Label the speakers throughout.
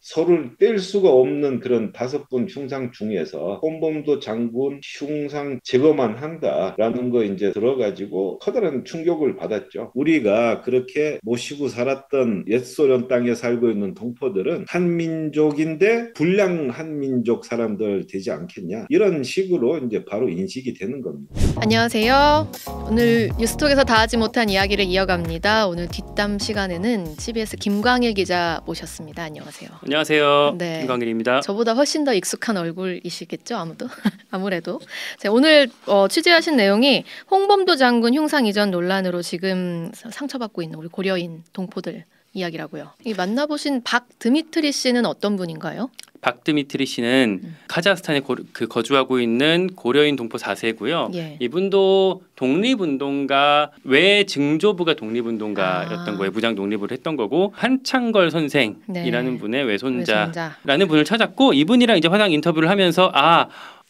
Speaker 1: 서로를 뗄 수가 없는 그런 5분 흉상 중에서 홍범도 장군 흉상 제거만 한다라는 거 이제 들어가지고 커다란 충격을 받았죠. 우리가 그렇게 모시고 살았던 옛소련 땅에 살고 있는 동포들은 한민족인데 불량 한민족 사람들 되지 않겠냐, 이런 식으로 이제 바로 인식이 되는 겁니다.
Speaker 2: 안녕하세요. 오늘 뉴스톡에서 다 하지 못한 이야기를 이어갑니다. 오늘 뒷담 시간에는 CBS 김광일 기자 모셨습니다. 안녕하세요.
Speaker 3: 안녕하세요.
Speaker 2: 네.
Speaker 3: 김광일입니다.
Speaker 2: 저보다 훨씬 더 익숙한 얼굴이시겠죠, 아무래도. 자, 오늘 취재하신 내용이 홍범도 장군 흉상 이전 논란으로 지금 상처받고 있는 우리 고려인 동포들 이야기라고요. 이 만나보신 박드미트리 씨는 어떤 분인가요?
Speaker 3: 박드미트리 씨는 카자흐스탄에 거주하고 있는 고려인 동포 4세고요.
Speaker 2: 예.
Speaker 3: 이분도 독립운동가, 외 증조부가 독립운동가였던 거예요. 무장 독립을 했던 거고, 한창걸 선생이라는
Speaker 2: 네.
Speaker 3: 분의 외손자라는 분을 찾았고, 이분이랑 이제 화상 인터뷰를 하면서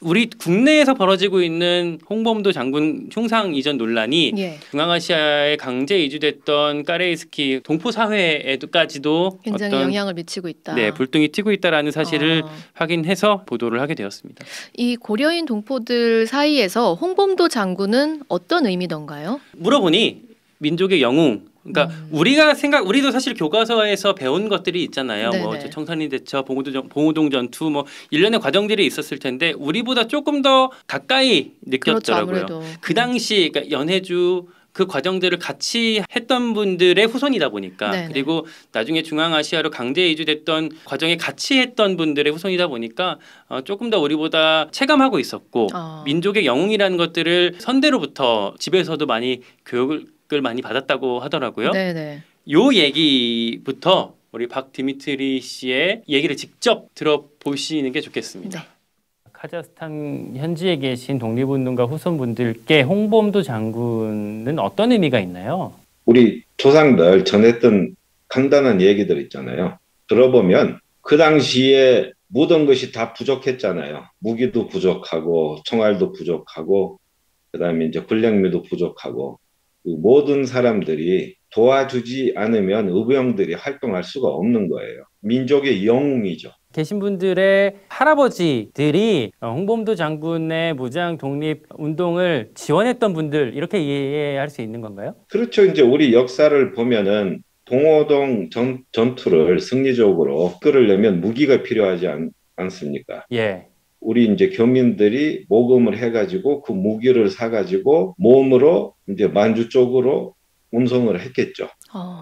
Speaker 3: 우리 국내에서 벌어지고 있는 홍범도 장군 흉상 이전 논란이
Speaker 2: 예.
Speaker 3: 중앙아시아에 강제 이주됐던 까레이스키 동포 사회에도까지도
Speaker 2: 굉장히 영향을 미치고 있다.
Speaker 3: 네, 불똥이 튀고 있다라는 사실을 확인해서 보도를 하게 되었습니다.
Speaker 2: 이 고려인 동포들 사이에서 홍범도 장군은 어떤 의미던가요?
Speaker 3: 물어보니 민족의 영웅. 그러니까 우리도 사실 교과서에서 배운 것들이 있잖아요. 뭐 청산리 대첩, 봉오동 전투, 뭐 일련의 과정들이 있었을 텐데 우리보다 조금 더 가까이 느꼈더라고요.
Speaker 2: 그렇죠,
Speaker 3: 그 당시 그러니까 연해주 그 과정들을 같이 했던 분들의 후손이다 보니까,
Speaker 2: 네네.
Speaker 3: 그리고 나중에 중앙아시아로 강제 이주됐던 과정에 같이 했던 분들의 후손이다 보니까 조금 더 우리보다 체감하고 있었고, 민족의 영웅이라는 것들을 선대로부터 집에서도 많이 교육을 많이 받았다고 하더라고요.
Speaker 2: 네네.
Speaker 3: 요 얘기부터 우리 박드미트리 씨의 얘기를 직접 들어보시는 게 좋겠습니다.
Speaker 2: 네.
Speaker 4: 카자흐스탄 현지에 계신 독립운동가 후손분들께 홍범도 장군은 어떤 의미가 있나요?
Speaker 1: 우리 조상들 전했던 간단한 얘기들 있잖아요. 들어보면 그 당시에 모든 것이 다 부족했잖아요. 무기도 부족하고 총알도 부족하고 그다음에 이제 군량미도 부족하고, 그 모든 사람들이 도와주지 않으면 의병들이 활동할 수가 없는 거예요. 민족의 영웅이죠.
Speaker 4: 계신 분들의 할아버지들이 홍범도 장군의 무장 독립 운동을 지원했던 분들, 이렇게 이해할 수 있는 건가요?
Speaker 1: 그렇죠. 이제 우리 역사를 보면은 봉오동 전투를 승리적으로 끌으려면 무기가 필요하지 않습니까?
Speaker 4: 예.
Speaker 1: 우리 이제 교민들이 모금을 해가지고 그 무기를 사가지고 몸으로 이제 만주 쪽으로 운송을 했겠죠.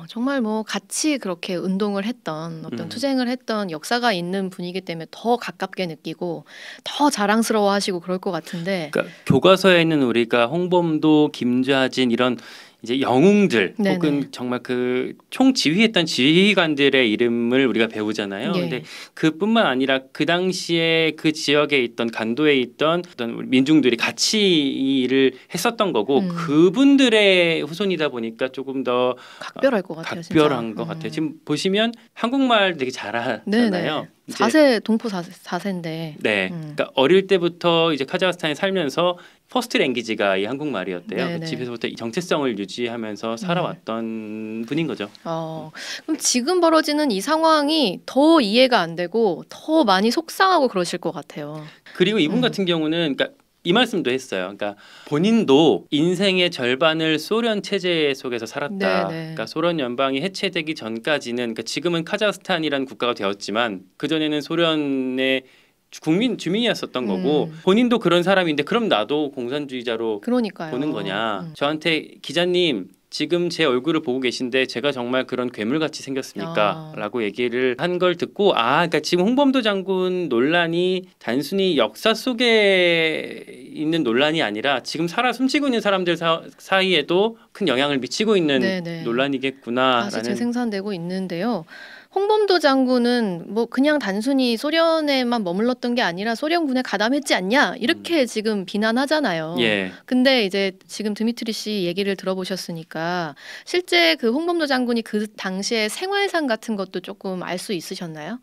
Speaker 2: 정말 뭐 같이 그렇게 운동을 했던 어떤 투쟁을 했던 역사가 있는 분이기 때문에 더 가깝게 느끼고 더 자랑스러워하시고 그럴 것 같은데.
Speaker 3: 그러니까 교과서에는 우리가 홍범도, 김좌진 이런 이제 영웅들,
Speaker 2: 네네.
Speaker 3: 혹은 정말 그 총지휘했던 지휘관들의 이름을 우리가 배우잖아요.
Speaker 2: 예.
Speaker 3: 근데 그뿐만 아니라 그 당시에 그 지역에 있던 간도에 있던 어떤 민중들이 같이 이 일을 했었던 거고, 그분들의 후손이다 보니까 조금 더
Speaker 2: 각별할 것 같아요.
Speaker 3: 각별한
Speaker 2: 진짜.
Speaker 3: 것 같아요. 지금 보시면 한국말 되게 잘하잖아요.
Speaker 2: 네네. 4세 동포 4세인데.
Speaker 3: 네, 그러니까 어릴 때부터 이제 카자흐스탄에 살면서 퍼스트 랭귀지가 이 한국말이었대요. 그 집에서부터 이 정체성을 유지하면서 살아왔던 분인 거죠.
Speaker 2: 그럼 지금 벌어지는 이 상황이 더 이해가 안 되고 더 많이 속상하고 그러실 것 같아요.
Speaker 3: 그리고 이분 같은 경우는 그러니까 이 말씀도 했어요. 그러니까 본인도 인생의 절반을 소련 체제 속에서 살았다. 그러니까 소련 연방이 해체되기 전까지는, 그러니까 지금은 카자흐스탄이라는 국가가 되었지만 그 전에는 소련의 주민이었었던 거고, 본인도 그런 사람인데 그럼 나도 공산주의자로 보는 거냐. 저한테 기자님 지금 제 얼굴을 보고 계신데 제가 정말 그런 괴물같이 생겼습니까? 라고 얘기를 한 걸 듣고, 그러니까 지금 홍범도 장군 논란이 단순히 역사 속에 있는 논란이 아니라 지금 살아 숨쉬고 있는 사람들 사이에도 큰 영향을 미치고 있는 논란이겠구나라는.
Speaker 2: 다시 재생산되고 있는데요. 홍범도 장군은 뭐 그냥 단순히 소련에만 머물렀던 게 아니라 소련군에 가담했지 않냐 이렇게 지금 비난하잖아요.
Speaker 3: 예.
Speaker 2: 근데 이제 지금 드미트리 씨 얘기를 들어보셨으니까 실제 그 홍범도 장군이 그 당시에 생활상 같은 것도 조금 알 수 있으셨나요?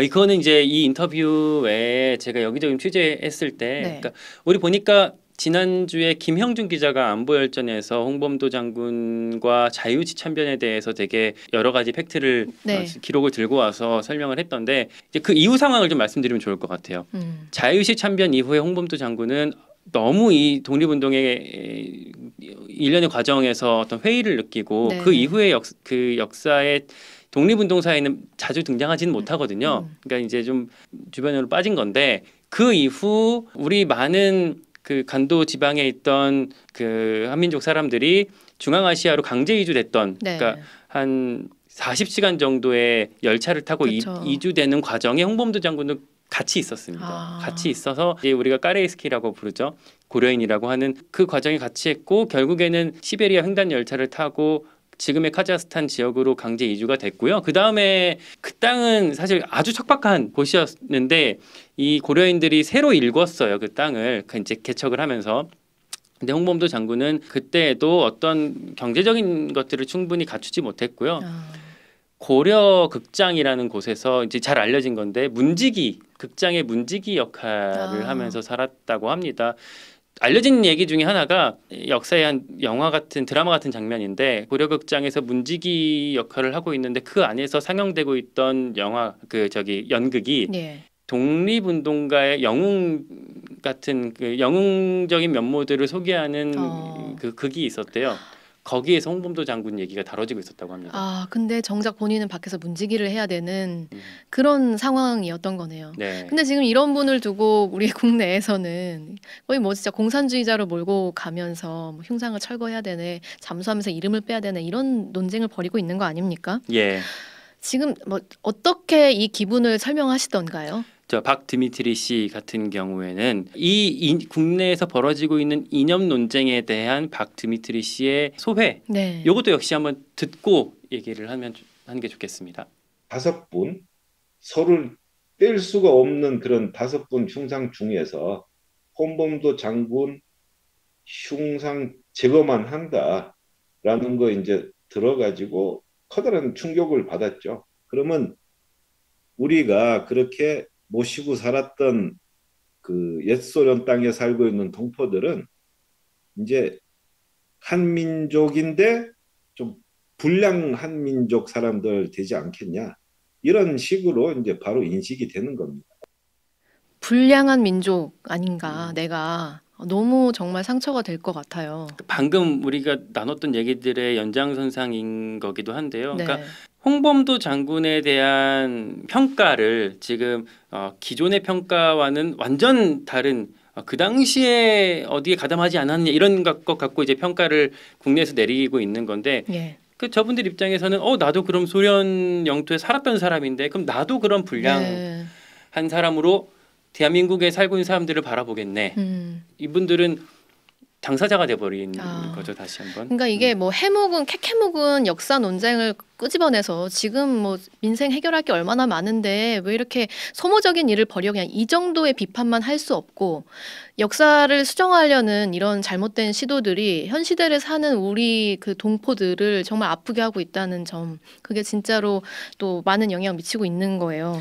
Speaker 3: 이거는 이제 이 인터뷰에 제가 여기저기 취재했을 때, 그러니까 우리 보니까 지난주에 김형준 기자가 안보열전에서 홍범도 장군과 자유시 참변에 대해서 되게 여러 가지 팩트를 기록을 들고 와서 설명을 했던데 이제 그 이후 상황을 좀 말씀드리면 좋을 것 같아요. 자유시 참변 이후에 홍범도 장군은 너무 이 독립운동의 일련의 과정에서 어떤 회의를 느끼고 그 이후에 그 역사에 독립운동사에는 자주 등장하지는 못하거든요. 그러니까 이제 좀 주변으로 빠진 건데 그 이후 우리 많은 그 간도 지방에 있던 그 한민족 사람들이 중앙아시아로 강제 이주됐던 그러니까 한 40시간 정도의 열차를 타고 이주되는 과정에 홍범도 장군은 같이 있었습니다. 같이 있어서 이제 우리가 까레이스키라고 부르죠. 고려인이라고 하는 그 과정에 같이 했고 결국에는 시베리아 횡단 열차를 타고 지금의 카자흐스탄 지역으로 강제 이주가 됐고요. 그 다음에 그 땅은 사실 아주 척박한 곳이었는데 이 고려인들이 새로 일궜어요. 그 땅을 이제 개척을 하면서. 근데 홍범도 장군은 그때에도 어떤 경제적인 것들을 충분히 갖추지 못했고요. 고려 극장이라는 곳에서 이제 잘 알려진 건데 문지기 극장의 문지기 역할을 하면서 살았다고 합니다. 알려진 얘기 중에 하나가 역사의 한 영화 같은 드라마 같은 장면인데 고려극장에서 문지기 역할을 하고 있는데 그 안에서 상영되고 있던 영화 연극이 독립운동가의 영웅 같은 그 영웅적인 면모들을 소개하는 그 극이 있었대요. 거기에서 홍범도 장군 얘기가 다뤄지고 있었다고 합니다.
Speaker 2: 아, 근데 정작 본인은 밖에서 문지기를 해야 되는 그런 상황이었던 거네요. 근데 지금 이런 분을 두고 우리 국내에서는 거의 뭐 진짜 공산주의자로 몰고 가면서 뭐 흉상을 철거해야 되네, 잠수하면서 이름을 빼야 되네 이런 논쟁을 벌이고 있는 거 아닙니까? 지금 뭐 어떻게 이 기분을 설명하시던가요?
Speaker 3: 박 드미트리 씨 같은 경우에는 이 국내에서 벌어지고 있는 이념 논쟁에 대한 박 드미트리 씨의 소회 이것도 역시 한번 듣고 얘기를 하는 게 좋겠습니다.
Speaker 1: 5분 서로를 뗄 수가 없는 그런 5분 흉상 중에서 홍범도 장군 흉상 제거만 한다라는 거 이제 들어가지고 커다란 충격을 받았죠. 그러면 우리가 그렇게 모시고 살았던 그 옛소련 땅에 살고 있는 동포들은 이제 한민족인데 좀 불량 한민족 사람들 되지 않겠냐 이런 식으로 이제 바로 인식이 되는 겁니다.
Speaker 2: 불량한 민족 아닌가 내가 너무 정말 상처가 될 것 같아요.
Speaker 3: 방금 우리가 나눴던 얘기들의 연장선상인 거기도 한데요. 그러니까 홍범도 장군에 대한 평가를 지금 기존의 평가와는 완전 다른 그 당시에 어디에 가담하지 않았냐 이런 것 갖고 이제 평가를 국내에서 내리고 있는 건데 그 저분들 입장에서는 나도 그럼 소련 영토에 살았던 사람인데 그럼 나도 그런 불량한 사람으로 대한민국에 살고 있는 사람들을 바라보겠네. 이분들은 당사자가 돼버린 거죠. 다시 한번.
Speaker 2: 그러니까 이게 뭐 캐캐묵은 역사 논쟁을 끄집어내서 지금 뭐 민생 해결할 게 얼마나 많은데 왜 이렇게 소모적인 일을 벌여 그냥 이 정도의 비판만 할 수 없고 역사를 수정하려는 이런 잘못된 시도들이 현 시대를 사는 우리 그 동포들을 정말 아프게 하고 있다는 점 그게 진짜로 또 많은 영향을 미치고 있는 거예요.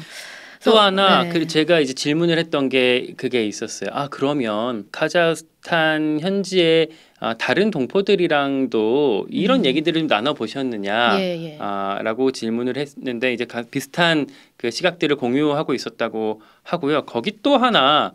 Speaker 3: 또 하나 제가 이제 질문을 했던 게 그게 있었어요. 그러면 카자흐스탄 현지의 다른 동포들이랑도 이런 얘기들을 좀 나눠 보셨느냐라고 질문을 했는데 이제 비슷한 그 시각들을 공유하고 있었다고 하고요. 거기 또 하나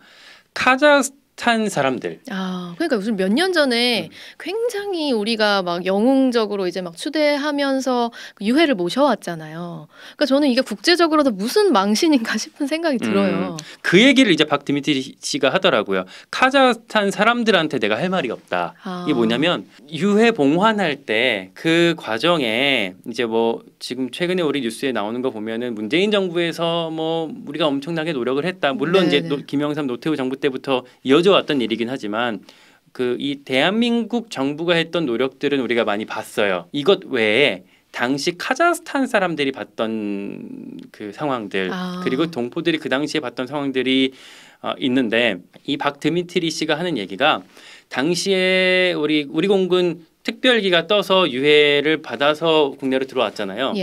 Speaker 3: 카자흐스탄 사람들.
Speaker 2: 그러니까 무슨 몇 년 전에 굉장히 우리가 막 영웅적으로 이제 막 추대하면서 유해를 모셔왔잖아요. 그러니까 저는 이게 국제적으로도 무슨 망신인가 싶은 생각이 들어요.
Speaker 3: 그 얘기를 이제 박 드미트리 씨가 하더라고요. 카자흐스탄 사람들한테 내가 할 말이 없다. 이게 뭐냐면 유해 봉환할 때 그 과정에 이제 뭐 지금 최근에 우리 뉴스에 나오는 거 보면은 문재인 정부에서 뭐 우리가 엄청나게 노력을 했다. 물론 이제 김영삼 노태우 정부 때부터 이어져 왔던 일이긴 하지만 이 대한민국 정부가 했던 노력들은 우리가 많이 봤어요. 이것 외에 당시 카자흐스탄 사람들이 봤던 그 상황들 그리고 동포들이 그 당시에 봤던 상황들이 있는데 이 박 드미트리 씨가 하는 얘기가 당시에 우리 공군 특별기가 떠서 유해를 받아서 국내로 들어왔잖아요.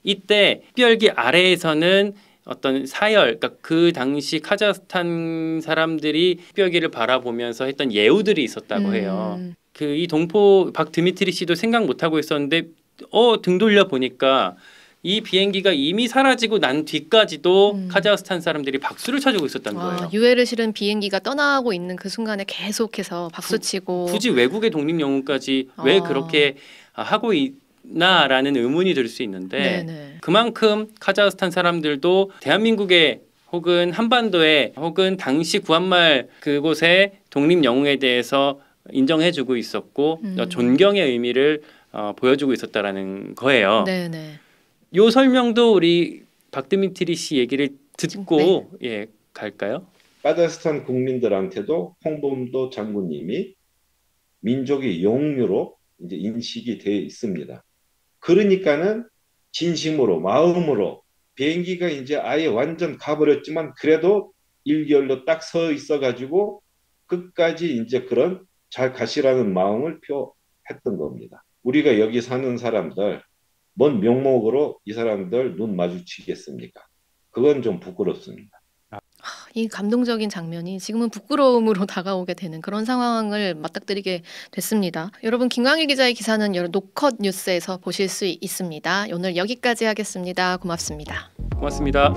Speaker 3: 이때 특별기 아래에서는 어떤 사열, 그러니까 그 당시 카자흐스탄 사람들이 뼈기를 바라보면서 했던 예우들이 있었다고 해요. 그 이 동포 박 드미트리 씨도 생각 못 하고 있었는데 등 돌려 보니까 이 비행기가 이미 사라지고 난 뒤까지도 카자흐스탄 사람들이 박수를 쳐주고 있었다는 거예요.
Speaker 2: 유해를 실은 비행기가 떠나고 있는 그 순간에 계속해서 박수치고
Speaker 3: 굳이 외국의 독립 영웅까지 왜 그렇게 하고 있나라는 의문이 들 수 있는데
Speaker 2: 네네.
Speaker 3: 그만큼 카자흐스탄 사람들도 대한민국의 혹은 한반도에 혹은 당시 구한말 그곳의 독립 영웅에 대해서 인정해주고 있었고 존경의 의미를 보여주고 있었다라는 거예요.
Speaker 2: 네네.
Speaker 3: 요 설명도 우리 박드미트리 씨 얘기를 듣고 예 갈까요?
Speaker 1: 카자흐스탄 국민들한테도 홍범도 장군님이 민족의 영웅으로 이제 인식이 되어 있습니다. 그러니까는 진심으로 마음으로 비행기가 이제 아예 완전 가버렸지만 그래도 일개월로 딱 서 있어가지고 끝까지 이제 그런 잘 가시라는 마음을 표했던 겁니다. 우리가 여기 사는 사람들 뭔 명목으로 이 사람들 눈 마주치겠습니까? 그건 좀 부끄럽습니다.
Speaker 2: 이 감동적인 장면이 지금은 부끄러움으로 다가오게 되는 그런 상황을 맞닥뜨리게 됐습니다. 여러분 김광일 기자의 기사는 여러 노컷 뉴스에서 보실 수 있습니다. 오늘 여기까지 하겠습니다. 고맙습니다.
Speaker 3: 고맙습니다.